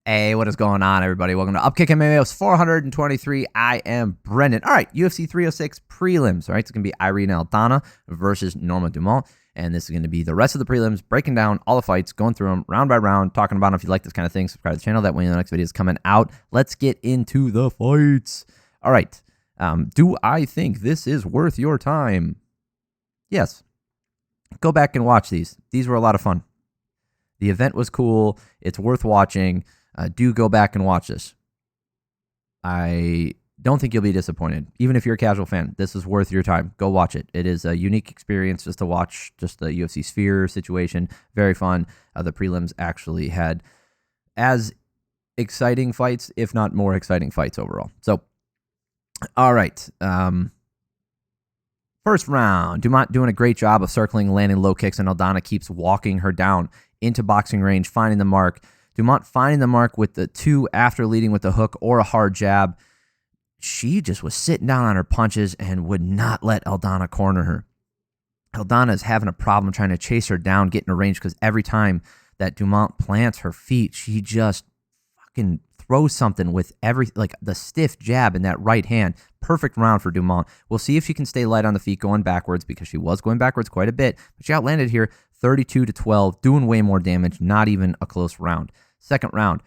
Hey, what is going on, everybody? Welcome to Upkick MMA's 423. I am Brendan. All right, UFC 306 prelims. All right, it's going to be Irene Aldana versus Norma Dumont. And this is going to be the rest of the prelims, breaking down all the fights, going through them round by round, talking about them. If you like this kind of thing, subscribe to the channel. That way the next video is coming out. Let's get into the fights. All right. Do I think this is worth your time? Yes. Go back and watch these. These were a lot of fun. The event was cool. It's worth watching. Do go back and watch this. I don't think you'll be disappointed. Even if you're a casual fan, this is worth your time. Go watch it. It is a unique experience just to watch just the UFC Sphere situation. Very fun. The prelims actually had as exciting fights, if not more exciting fights overall. So, all right. First round, Dumont doing a great job of circling, landing low kicks, and Aldana keeps walking her down into boxing range, finding the mark. Dumont finding the mark with the two after leading with a hook or a hard jab. She just was sitting down on her punches and would not let Aldana corner her. Aldana is having a problem trying to chase her down, get in a range, because every time that Dumont plants her feet, she just fucking throws something with like the stiff jab in that right hand. Perfect round for Dumont. We'll see if she can stay light on the feet going backwards, because she was going backwards quite a bit, but she outlanded here 32-12, doing way more damage, not even a close round. Second round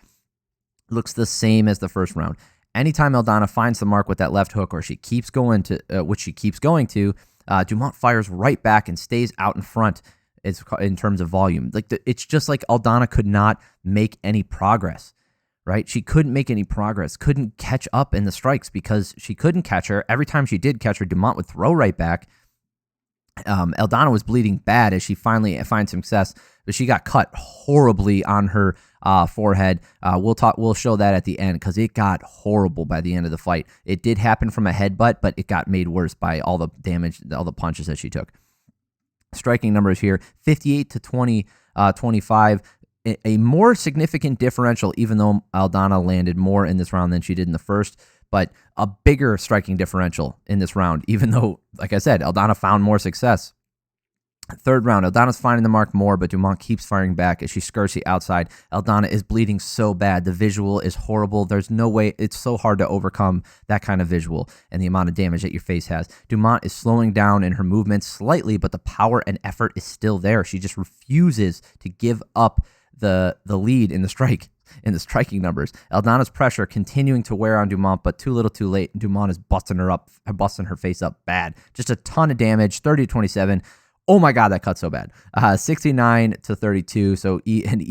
looks the same as the first round. Anytime Aldana finds the mark with that left hook, or she keeps going to, which she keeps going to, Dumont fires right back and stays out in front in terms of volume. It's just like Aldana could not make any progress, right? She couldn't make any progress, couldn't catch up in the strikes because she couldn't catch her. Every time she did catch her, Dumont would throw right back. Aldana was bleeding bad as she finally finds success, but she got cut horribly on her forehead. We'll show that at the end, because it got horrible by the end of the fight. It did happen from a headbutt, but it got made worse by all the damage, all the punches that she took. Striking numbers here, 58-20, 25. A more significant differential, even though Aldana landed more in this round than she did in the first, but a bigger striking differential in this round, even though, like I said, Aldana found more success. Third round, Aldana's finding the mark more, but Dumont keeps firing back as she skirts the outside. Aldana is bleeding so bad. The visual is horrible. There's no way. It's so hard to overcome that kind of visual and the amount of damage that your face has. Dumont is slowing down in her movements slightly, but the power and effort is still there. She just refuses to give up the lead in the striking numbers. Aldana's pressure continuing to wear on Dumont, but too little too late. Dumont is busting her face up bad. Just a ton of damage, 30-27. Oh my God, that cut so bad. 69-32. So an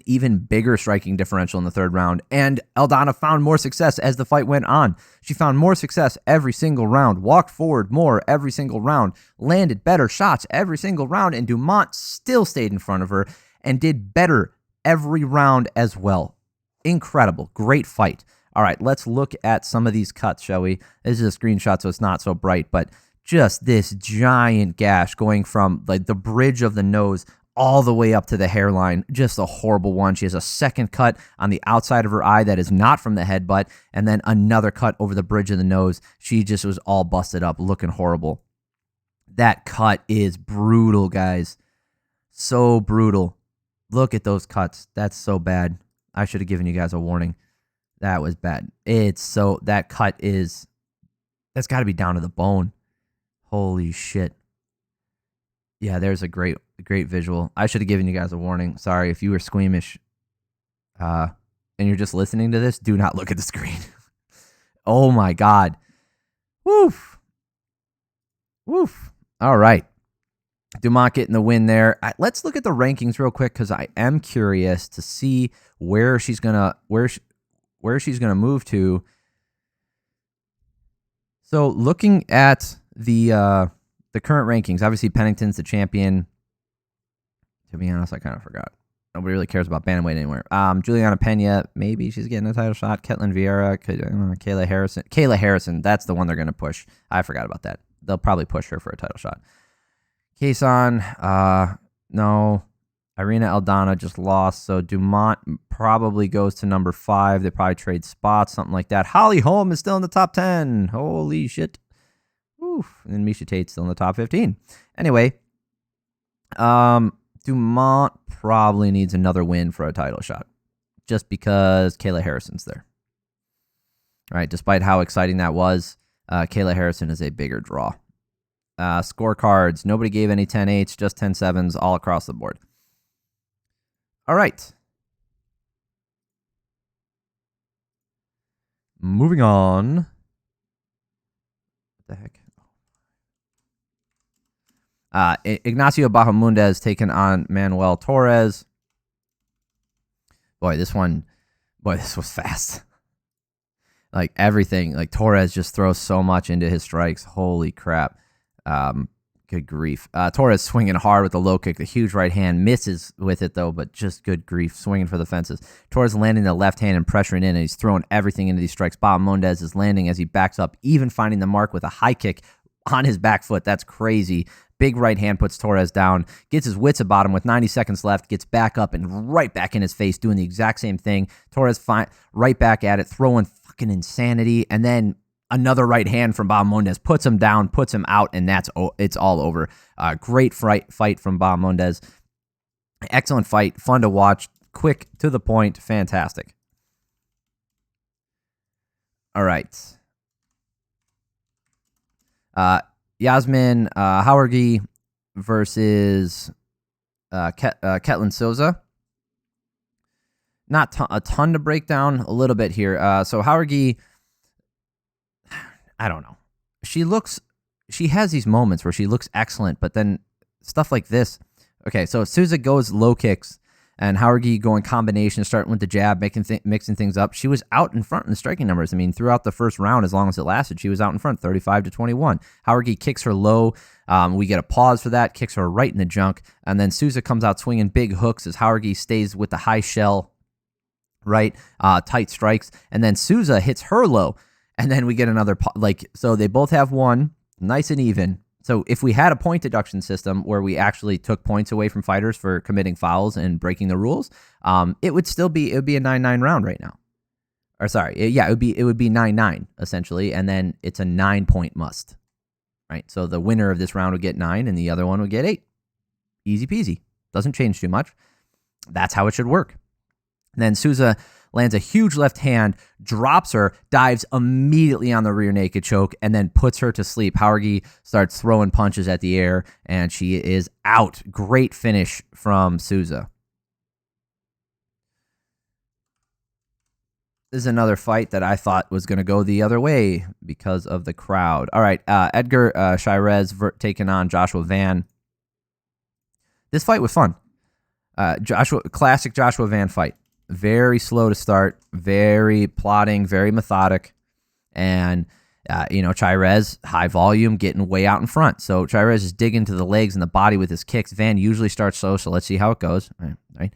even bigger striking differential in the third round. And Aldana found more success as the fight went on. She found more success every single round, walked forward more every single round, landed better shots every single round, and Dumont still stayed in front of her and did better every round as well. Incredible. Great fight. All right, let's look at some of these cuts, shall we? This is a screenshot, so it's not so bright, but just this giant gash going from like the bridge of the nose all the way up to the hairline. Just a horrible one. She has a second cut on the outside of her eye that is not from the headbutt, and then another cut over the bridge of the nose. She just was all busted up, looking horrible. That cut is brutal, guys. So brutal. Look at those cuts. That's so bad. I should have given you guys a warning. That was bad. That cut that's got to be down to the bone. Holy shit. Yeah, there's a great visual. I should have given you guys a warning. Sorry if you were squeamish and you're just listening to this, do not look at the screen. Oh my God. Woof. Woof. All right. Dumont getting the win there. Let's look at the rankings real quick, because I am curious to see where she's gonna move to. So looking at the current rankings, obviously Pennington's the champion. To be honest, I kind of forgot. Nobody really cares about bantamweight anymore. Juliana Pena, maybe she's getting a title shot. Ketlen Vieira, Kayla Harrison. That's the one they're gonna push. I forgot about that. They'll probably push her for a title shot. Kason, no. Irene Aldana just lost, so Dumont probably goes to number 5. They probably trade spots, something like that. Holly Holm is still in the top 10. Holy shit. Oof. And then Miesha Tate's still in the top 15. Anyway, Dumont probably needs another win for a title shot. just because Kayla Harrison's there. All right, despite how exciting that was, Kayla Harrison is a bigger draw. Scorecards, nobody gave any 10-8s, just 10-7s all across the board. All right. Moving on. What the heck? Ignacio Bahamondes taking on Manuel Torres. This was fast. Like everything, like Torres just throws so much into his strikes. Holy crap. Good grief. Torres swinging hard with the low kick, the huge right hand, misses with it though, but just good grief, swinging for the fences. Torres landing the left hand and pressuring in, and he's throwing everything into these strikes. Bahamondes is landing as he backs up, even finding the mark with a high kick on his back foot. That's crazy. Big right hand puts Torres down, gets his wits about him with 90 seconds left, gets back up and right back in his face, doing the exact same thing. Torres right back at it, throwing fucking insanity, and then another right hand from Bahamondes puts him down, puts him out, and it's all over. Great fight from Bahamondes. Excellent fight, fun to watch, quick, to the point, fantastic. All right. Yazmin Jauregui versus Ketlen Souza. Not a ton to break down, a little bit here. So Jauregui, I don't know. She has these moments where she looks excellent, but then stuff like this. Okay, so Souza goes low kicks, and Jauregui going combination, starting with the jab, mixing things up. She was out in front in the striking numbers. I mean, throughout the first round, as long as it lasted, she was out in front, 35-21. Jauregui kicks her low. We get a pause for that, kicks her right in the junk, and then Souza comes out swinging big hooks as Jauregui stays with the high shell, right? Tight strikes, and then Souza hits her low, and then we get another, so they both have one, nice and even. So if we had a point deduction system where we actually took points away from fighters for committing fouls and breaking the rules, it would be a 9-9 round right now. Or sorry, it would be 9-9 essentially, and then it's a 9-point must, right? So the winner of this round would get 9, and the other one would get 8. Easy peasy. Doesn't change too much. That's how it should work. And then Souza lands a huge left hand, drops her, dives immediately on the rear naked choke, and then puts her to sleep. Jauregui starts throwing punches at the air, and she is out. Great finish from Souza. This is another fight that I thought was going to go the other way because of the crowd. All right, Edgar Chairez taking on Joshua Van. This fight was fun. Classic Joshua Van fight. Very slow to start, very plotting, very methodic, and Chairez, high volume, getting way out in front. So Chairez is digging to the legs and the body with his kicks. Van usually starts slow, so let's see how it goes. Right.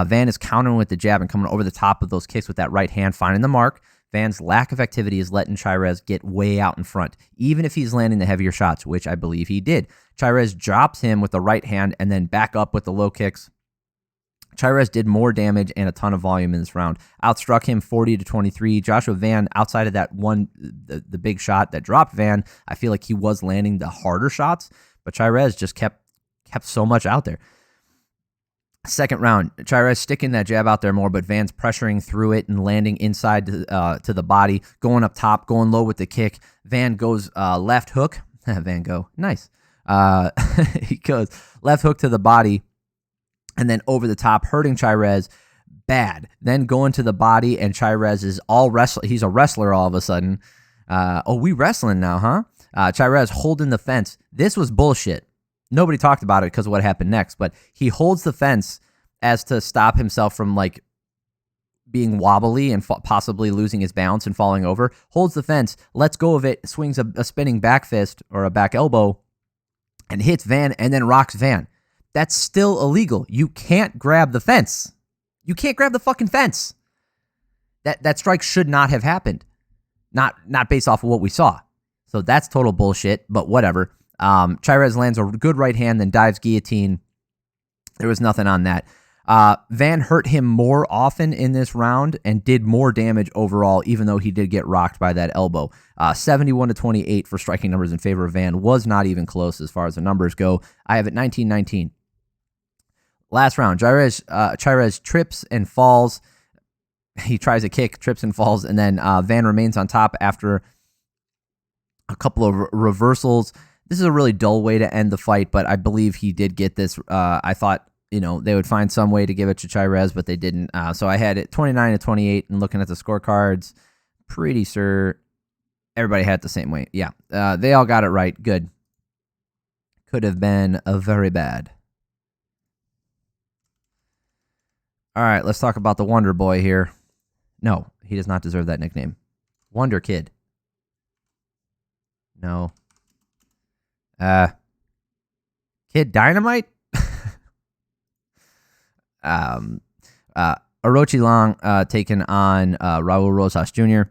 Van is countering with the jab and coming over the top of those kicks with that right hand, finding the mark. Van's lack of activity is letting Chairez get way out in front, even if he's landing the heavier shots, which I believe he did. Chairez drops him with the right hand and then back up with the low kicks. Chairez did more damage and a ton of volume in this round. Outstruck him 40-23. Joshua Van, outside of that one, the big shot that dropped Van, I feel like he was landing the harder shots, but Chairez just kept so much out there. Second round, Chairez sticking that jab out there more, but Van's pressuring through it and landing inside to the body, going up top, going low with the kick. Van goes left hook. Van go. Nice. He goes left hook to the body, and then over the top, hurting Chairez bad. Then going to the body, and Chairez is all wrestling. He's a wrestler all of a sudden. We wrestling now, huh? Chairez holding the fence. This was bullshit. Nobody talked about it because of what happened next, but he holds the fence as to stop himself from being wobbly and possibly losing his balance and falling over. Holds the fence, lets go of it, swings a spinning back fist or a back elbow, and hits Van, and then rocks Van. That's still illegal. You can't grab the fence. You can't grab the fucking fence. That strike should not have happened. Not based off of what we saw. So that's total bullshit, but whatever. Chairez lands a good right hand, then dives guillotine. There was nothing on that. Van hurt him more often in this round and did more damage overall, even though he did get rocked by that elbow. 71-28 for striking numbers in favor of Van. Was not even close as far as the numbers go. I have it 19-19. Last round, Chairez trips and falls. He tries a kick, trips and falls, and then Van remains on top after a couple of reversals. This is a really dull way to end the fight, but I believe he did get this. I thought, they would find some way to give it to Chairez, but they didn't. So I had it 29-28, and looking at the scorecards, pretty sure everybody had it the same way. Yeah, they all got it right. Good. Could have been a very bad. All right, let's talk about the Wonder Boy here. No, he does not deserve that nickname. Wonder Kid. No. Kid Dynamite? Orochi Long taking on Raul Rosas Jr.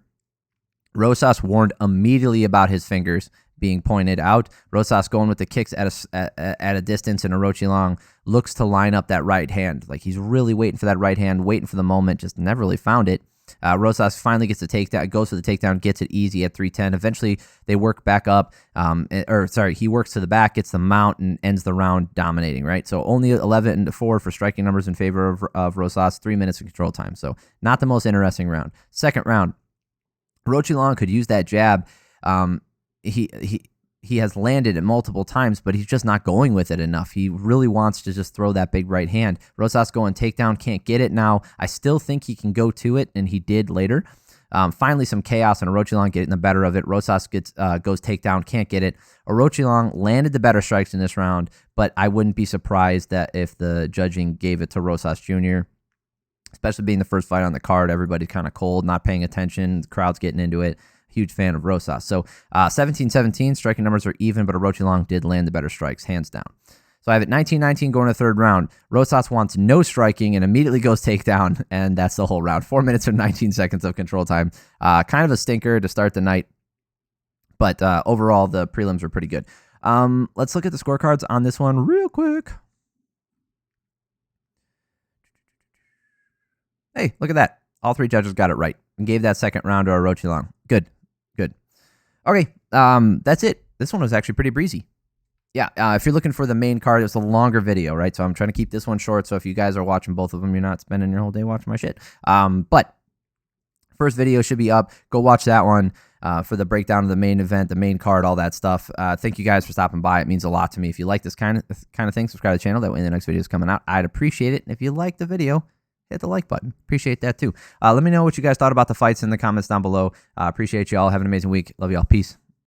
Rosas warned immediately about his fingers being pointed out. Rosas going with the kicks at a distance, and Orochi Long looks to line up that right hand. Like he's really waiting for that right hand, waiting for the moment, just never really found it. Rosas finally gets the takedown, goes for the takedown, gets it easy at 310. Eventually, they work back up, he works to the back, gets the mount, and ends the round dominating, right? So only 11-4 for striking numbers in favor of Rosas, 3 minutes of control time. So not the most interesting round. Second round, Orochi Long could use that jab. He has landed it multiple times, but he's just not going with it enough. He really wants to just throw that big right hand. Rosas going takedown, can't get it now. I still think he can go to it, and he did later. Finally, some chaos, and Orochi Long getting the better of it. Rosas goes takedown, can't get it. Orochi Long landed the better strikes in this round, but I wouldn't be surprised that if the judging gave it to Rosas Jr., especially being the first fight on the card. Everybody's kind of cold, not paying attention. The crowd's getting into it. Huge fan of Rosas. So 17-17, striking numbers are even, but Orochi Long did land the better strikes, hands down. So I have it 19-19 going to third round. Rosas wants no striking and immediately goes takedown, and that's the whole round. 4 minutes and 19 seconds of control time. Kind of a stinker to start the night, but overall the prelims were pretty good. Let's look at the scorecards on this one real quick. Hey, look at that. All three judges got it right and gave that second round to Orochi Long. Good. Okay, that's it. This one was actually pretty breezy. Yeah, if you're looking for the main card, it's a longer video, right? So I'm trying to keep this one short, so if you guys are watching both of them, you're not spending your whole day watching my shit. But first video should be up. Go watch that one for the breakdown of the main event, the main card, all that stuff. Thank you guys for stopping by. It means a lot to me. If you like this kind of thing, subscribe to the channel. That way the next video is coming out. I'd appreciate it. And if you like the video, hit the like button. Appreciate that too. Let me know what you guys thought about the fights in the comments down below. Appreciate you all. Have an amazing week. Love you all. Peace.